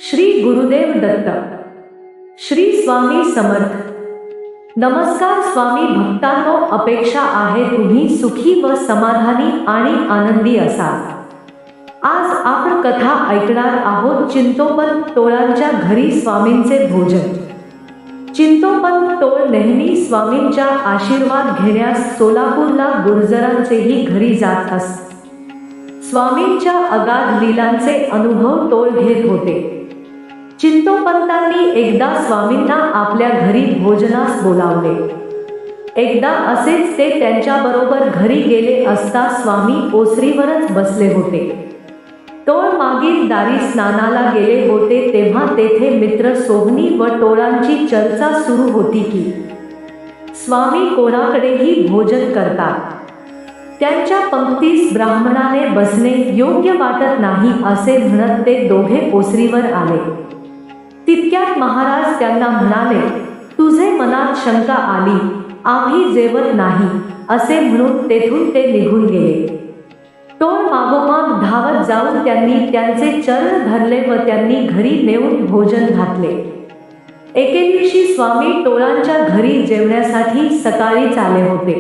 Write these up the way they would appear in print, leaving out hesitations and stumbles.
श्री गुरुदेव दत्त. श्री स्वामी समर्थ. नमस्कार स्वामी भक्तांनो, अपेक्षा आहे तुम्ही सुखी व समाधानी आणि आनंदी असाल. आज आपण कथा ऐकणार आहोत चिंतोपंत टोळांच्या घरी स्वामींचे भोजन. चिंतोपंत टोळ नेहमी स्वामींच्या आशीर्वाद घेण्यास सोलापूरला गुर्जरांचेही घरी जात असत. स्वामींच्या अगाध लीलांचे अनुभव टोळ घेत होते. चिंतोपंतांनी एकदा स्वामींना आपल्या घरी भोजनास बोलावले. एकदा असेच ते त्यांच्याबरोबर घरी गेले असता स्वामी ओसरीवरच बसले होते. टोळ मागील दारी स्नानाला गेले होते तेव्हा तेथे मित्र सोबनी व टोळांची चर्चा सुरू होती की स्वामी कोणाकडेही भोजन करतात, त्यांच्या पंक्तीस ब्राह्मणाने बसणे योग्य वाटत नाही असे म्हणत ते दोघे ओसरीवर आले. तितक्यात महाराज त्यांना म्हणाले, तुझे मनात शंका आली, आम्ही जेवत नाही असे म्हणून तेथून ते निघून गेले. टोळ मागोमाग धावत जाऊन त्यांनी त्यांचे चरण धरले व त्यांनी घरी नेऊन भोजन घातले. एके दिवशी स्वामी टोळांच्या घरी जेवण्यासाठी सकाळीच आले होते.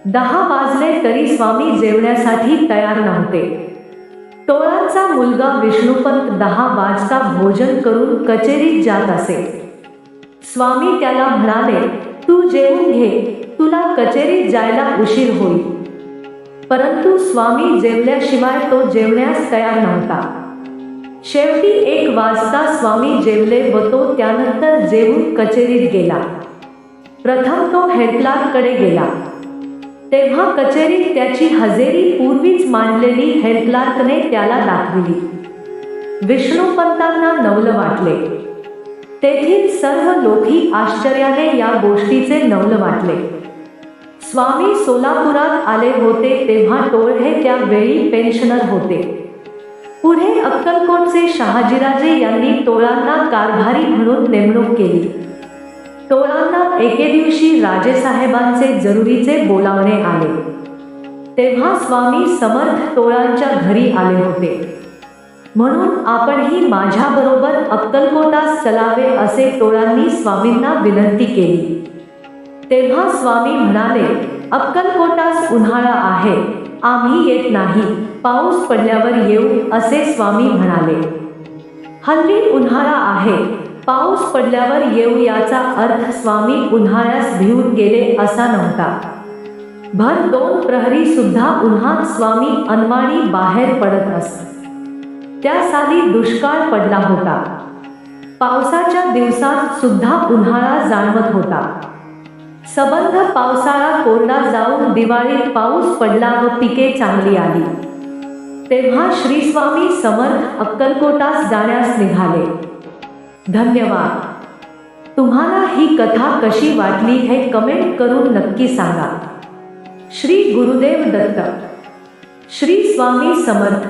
10 वाजले तरी स्वामी जेवण्यासाठी तयार नव्हते. टोळांचा मुलगा विष्णुपंत 10 वाजता भोजन करून कचेरीत जात असे. स्वामी त्याला म्हणाले, तू जेवून घे, तुला कचेरीत जायला उशीर होईल. परंतु स्वामी जेवल्याशिवाय तो जेवण्यास तयार नव्हता. शेवटी 1 वाजता स्वामी जेवले व तो त्यानंतर जेवून कचेरीत गेला. प्रथम तो हेडक्लार्ककडे गेला. तेव्हा कचेरीत त्याची हजेरी पूर्वीच मांडलेली हेडक्लार्कने त्याला दाखविली. विष्णुपंतांना नवल वाटले. तेथील सर्व लोकही आश्चर्याने या गोष्टीचे नवल वाटले. स्वामी सोलापुरात आले होते तेव्हा टोळ हे त्यावेळी पेन्शनर होते. पुढे अक्कलकोटचे शहाजीराजे यांनी टोळांना कारभारी म्हणून नेमणूक केली. टोळांना एके दिवशी राजेसाहेबांचे जरुरीचे बोलावणे आले. तेव्हा स्वामी समर्थ टोळांच्या घरी आले होते. म्हणून आपणही माझ्याबरोबर अक्कलकोटास चलावे असे टोळांनी स्वामींना विनंती केली. तेव्हा स्वामी म्हणाले, अक्कलकोटास उन्हाळा आहे, आम्ही येत नाही, पाऊस पडल्यावर येऊ असे स्वामी म्हणाले. हल्ली उन्हाळा आहे, पाऊस पडल्यावर येऊ याचा अर्थ स्वामी उन्हाळ्यास भिवून गेले असा नव्हता. भर 2 प्रहरी सुद्धा उन्हात स्वामी अनवाणी बाहेर पडत असत. त्या साली दुष्काळ पडला होता. पावसाच्या दिवसात सुद्धा उन्हाळा जाणवत होता. सबंध पावसाळा कोरडा जाऊन दिवाळीत पाऊस पडला व पिके चांगली आली. तेव्हा श्री स्वामी समर्थ अक्कलकोटास जाण्यास निघाले. धन्यवाद. तुम्हाला ही कथा कशी वाटली हे कमेंट करून नक्की सांगा. श्री गुरुदेव दत्त. श्री स्वामी समर्थ.